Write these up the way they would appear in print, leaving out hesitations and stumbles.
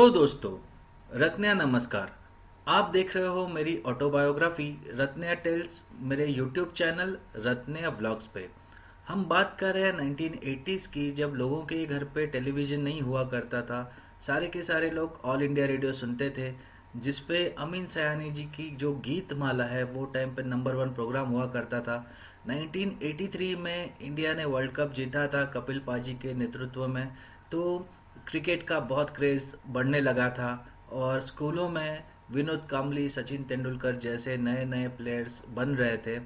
Hello दोस्तों। रत्न्या नमस्कार। आप देख रहे हो मेरी ऑटोबायोग्राफी रत्न्या टेल्स मेरे यूट्यूब चैनल रत्न्या व्लॉग्स पे। हम बात कर रहे हैं 1980s की, जब लोगों के घर पे टेलीविज़न नहीं हुआ करता था। सारे के सारे लोग ऑल इंडिया रेडियो सुनते थे, जिस पे अमीन सयानी जी की जो गीत माला है वो टाइम पे नंबर वन प्रोग्राम हुआ करता था। 1983 में इंडिया ने वर्ल्ड कप जीता था कपिल पाजी के नेतृत्व में। तो क्रिकेट का बहुत क्रेज़ बढ़ने लगा था और स्कूलों में विनोद काम्बली, सचिन तेंदुलकर जैसे नए नए प्लेयर्स बन रहे थे।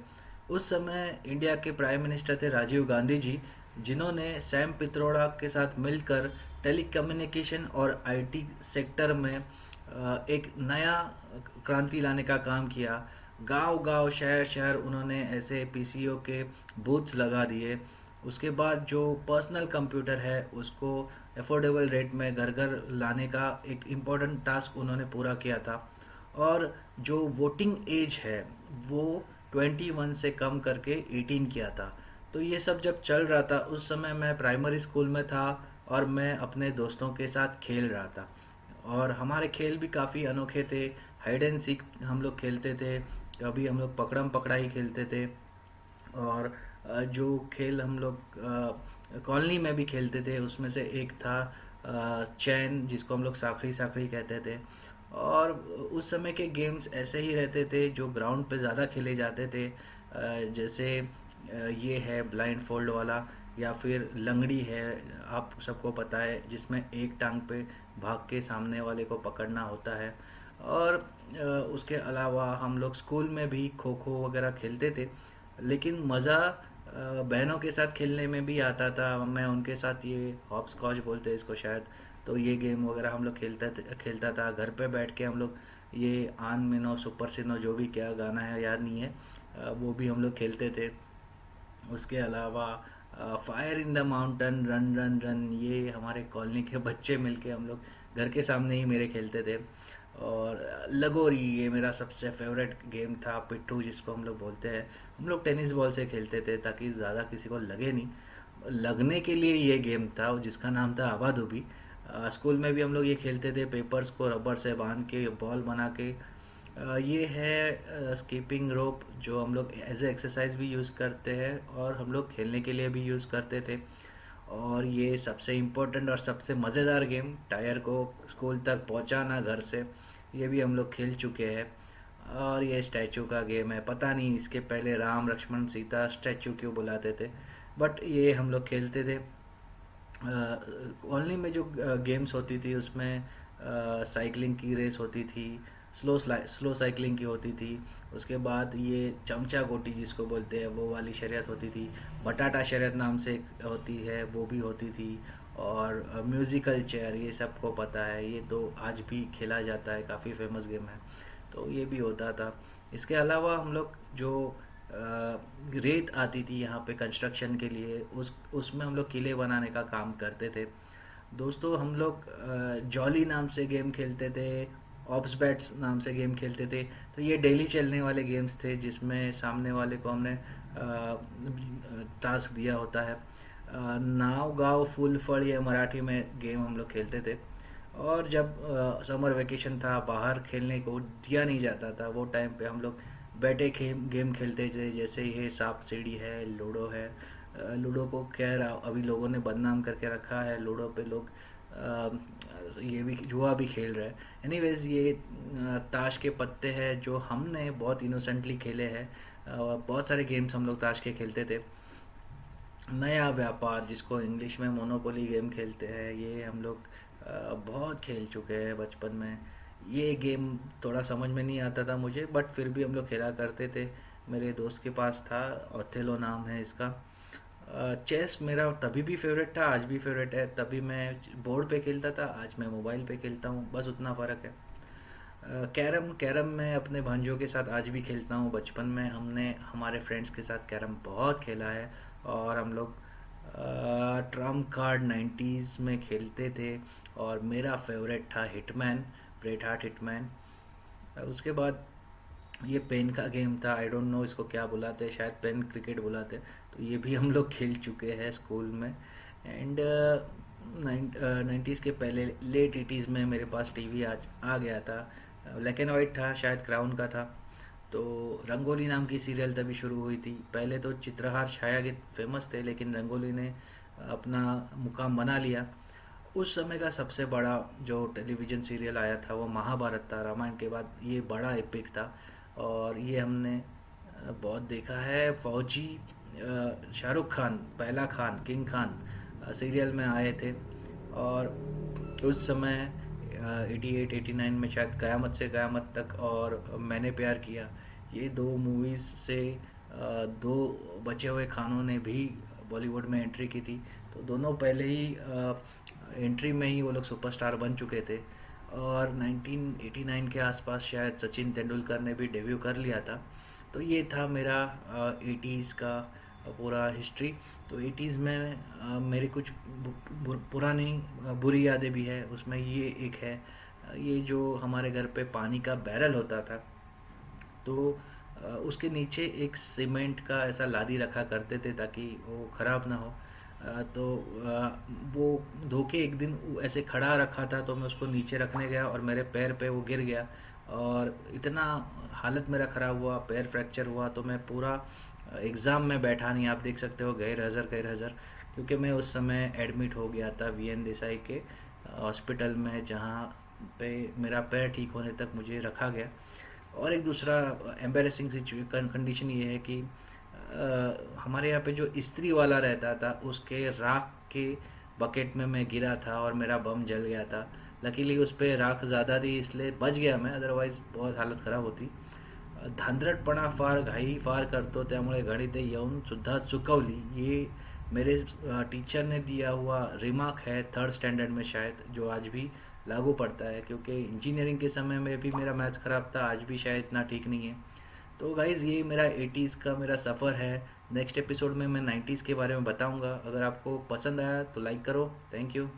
उस समय इंडिया के प्राइम मिनिस्टर थे राजीव गांधी जी, जिन्होंने सैम पित्रोड़ा के साथ मिलकर टेलीकम्युनिकेशन और आईटी सेक्टर में एक नया क्रांति लाने का काम किया। गांव गांव शहर शहर उन्होंने ऐसे पीसीओ के बूथ्स लगा दिए। उसके बाद जो पर्सनल कंप्यूटर है उसको अफोर्डेबल रेट में घर घर लाने का एक इम्पोर्टेंट टास्क उन्होंने पूरा किया था। और जो वोटिंग एज है वो 21 से कम करके 18 किया था। तो ये सब जब चल रहा था उस समय मैं प्राइमरी स्कूल में था और मैं अपने दोस्तों के साथ खेल रहा था। और हमारे खेल भी काफ़ी अनोखे थे। हाइड एंड सीक हम लोग खेलते थे, कभी हम लोग पकड़म पकड़ाई खेलते थे। और जो खेल हम लोग कॉलोनी में भी खेलते थे उसमें से एक था चैन, जिसको हम लोग साखड़ी साखड़ी कहते थे। और उस समय के गेम्स ऐसे ही रहते थे जो ग्राउंड पे ज़्यादा खेले जाते थे। जैसे ये है ब्लाइंड फोल्ड वाला, या फिर लंगड़ी है, आप सबको पता है, जिसमें एक टांग पे भाग के सामने वाले को पकड़ना होता है। और उसके अलावा हम लोग स्कूल में भी खो खो वगैरह खेलते थे। लेकिन मज़ा बहनों के साथ खेलने में भी आता था। मैं उनके साथ ये हॉप स्कॉच बोलते हैं इसको शायद, तो ये गेम वगैरह हम लोग खेलता था घर पे बैठ के। हम लोग ये आन मिनो सुपर सिनो जो भी क्या गाना है याद नहीं है, वो भी हम लोग खेलते थे। उसके अलावा fire in the mountain, run run run, ये हमारे कॉलोनी के बच्चे मिलके हम लोग घर के सामने ही मेरे खेलते थे। और लगोरी ये मेरा सबसे फेवरेट गेम था, पिट्ठू जिसको हम लोग बोलते हैं। हम लोग टेनिस बॉल से खेलते थे ताकि ज़्यादा किसी को लगे नहीं। लगने के लिए ये गेम था जिसका नाम था आबाधूबी। स्कूल में भी हम लोग ये खेलते थे, पेपर्स को रबर से बांध के बॉल बना के। ये है स्कीपिंग रोप, जो हम लोग एज ए एक्सरसाइज भी यूज़ करते हैं और हम लोग खेलने के लिए भी यूज़ करते थे। और ये सबसे इम्पोर्टेंट और सबसे मज़ेदार गेम, टायर को स्कूल तक पहुंचाना घर से, ये भी हम लोग खेल चुके हैं। और ये स्टैचू का गेम है, पता नहीं इसके पहले राम लक्ष्मण सीता स्टैचू क्यों बुलाते थे, बट ये हम लोग खेलते थे। कॉलोनी में जो गेम्स होती थी उसमें साइकिलिंग की रेस होती थी, स्लो साइकिलिंग की होती थी। उसके बाद ये चमचा गोटी जिसको बोलते हैं वो वाली शर्यत होती थी। बटाटा शर्यत नाम से एक होती है, वो भी होती थी। और म्यूज़िकल चेयर, ये सबको पता है, ये तो आज भी खेला जाता है, काफ़ी फेमस गेम है। तो ये भी होता था। इसके अलावा हम लोग जो रेत आती थी यहाँ पे कंस्ट्रक्शन के लिए, उस उसमें हम लोग किले बनाने का काम करते थे। दोस्तों हम लोग जॉली नाम से गेम खेलते थे, ऑप्स बैट्स नाम से गेम खेलते थे। तो ये डेली चलने वाले गेम्स थे जिसमें सामने वाले को हमने टास्क दिया होता है। नाव गाँव फूल फल, ये मराठी में गेम हम लोग खेलते थे। और जब समर वेकेशन था, बाहर खेलने को दिया नहीं जाता था, वो टाइम पे हम लोग बैठे गेम खेलते थे, जैसे ये सांप सीढ़ी है, लूडो है। लूडो को खैर अभी लोगों ने बदनाम करके रखा है, लूडो पे लोग ये भी जुआ भी खेल रहे हैं। एनीवेज ये ताश के पत्ते हैं जो हमने बहुत इनोसेंटली खेले हैं। बहुत सारे गेम्स हम लोग ताश के खेलते थे। नया व्यापार जिसको इंग्लिश में मोनोपोली गेम खेलते हैं, ये हम लोग बहुत खेल चुके हैं बचपन में। ये गेम थोड़ा समझ में नहीं आता था मुझे, बट फिर भी हम लोग खेला करते थे। मेरे दोस्त के पास था, ओथेलो नाम है इसका। चेस मेरा तभी भी फेवरेट था, आज भी फेवरेट है। तभी मैं बोर्ड पे खेलता था, आज मैं मोबाइल पे खेलता हूँ, बस उतना फ़र्क है। कैरम कैरम मैं अपने भांजों के साथ आज भी खेलता हूँ। बचपन में हमने हमारे फ्रेंड्स के साथ कैरम बहुत खेला है। और हम लोग ट्रम्प कार्ड 90s में खेलते थे। और मेरा फेवरेट था हिटमैन, ब्रेट हार्ट हिटमैन। उसके बाद ये पेन का गेम था, आई डोंट नो इसको क्या बुलाते हैं, शायद पेन क्रिकेट बुलाते हैं। तो ये भी हम लोग खेल चुके हैं स्कूल में। एंड नाइन्टीज़ के पहले लेट एटीज़ में मेरे पास टीवी आज आ गया था। ब्लैक एंड वाइट था, शायद क्राउन का था। तो रंगोली नाम की सीरियल तभी शुरू हुई थी। पहले तो चित्रहार छायागीत फेमस थे, लेकिन रंगोली ने अपना मुकाम बना लिया। उस समय का सबसे बड़ा जो टेलीविज़न सीरियल आया था वो महाभारत था। रामायण के बाद ये बड़ा एपिक था, और ये हमने बहुत देखा है। फौजी शाहरुख खान, पहला खान, किंग खान सीरियल में आए थे। और उस समय 88 89 में शायद क़यामत से क़यामत तक और मैंने प्यार किया, ये दो मूवीज़ से दो बचे हुए खानों ने भी बॉलीवुड में एंट्री की थी। तो दोनों पहले ही एंट्री में ही वो लोग सुपरस्टार बन चुके थे। और 1989 के आसपास शायद सचिन तेंदुलकर ने भी डेब्यू कर लिया था। तो ये था मेरा 80s का पूरा हिस्ट्री। तो 80s में मेरी कुछ पुरानी बुरी यादें भी है, उसमें ये एक है। ये जो हमारे घर पे पानी का बैरल होता था, तो उसके नीचे एक सीमेंट का ऐसा लादी रखा करते थे ताकि वो ख़राब ना हो। तो वो धो के एक दिन ऐसे खड़ा रखा था, तो मैं उसको नीचे रखने गया और मेरे पैर पे वो गिर गया। और इतना हालत मेरा ख़राब हुआ, पैर फ्रैक्चर हुआ, तो मैं पूरा एग्ज़ाम में बैठा नहीं। आप देख सकते हो, गैर हाज़िर, क्योंकि मैं उस समय एडमिट हो गया था वीएन देसाई के हॉस्पिटल में, जहाँ पे मेरा पैर ठीक होने तक मुझे रखा गया। और एक दूसरा एम्बेरसिंग कंडीशन ये है कि हमारे यहाँ पे जो इस्त्री वाला रहता था, उसके राख के बकेट में मैं गिरा था और मेरा बम जल गया था। लकीली उस पर राख ज़्यादा थी, इसलिए बच गया मैं, अदरवाइज़ बहुत हालत ख़राब होती। धांदरटपणा फार घाई फार करतो, त्यामुळे घडीते येऊन सुद्धा चुकवली, ये मेरे टीचर ने दिया हुआ रिमार्क है थर्ड स्टैंडर्ड में शायद, जो आज भी लागू पड़ता है, क्योंकि इंजीनियरिंग के समय में भी मेरा मैथ्स ख़राब था, आज भी शायद इतना ठीक नहीं है। तो गाइज़, ये मेरा 80s का मेरा सफ़र है। नेक्स्ट एपिसोड में मैं 90s के बारे में बताऊंगा। अगर आपको पसंद आया तो लाइक करो। Thank you.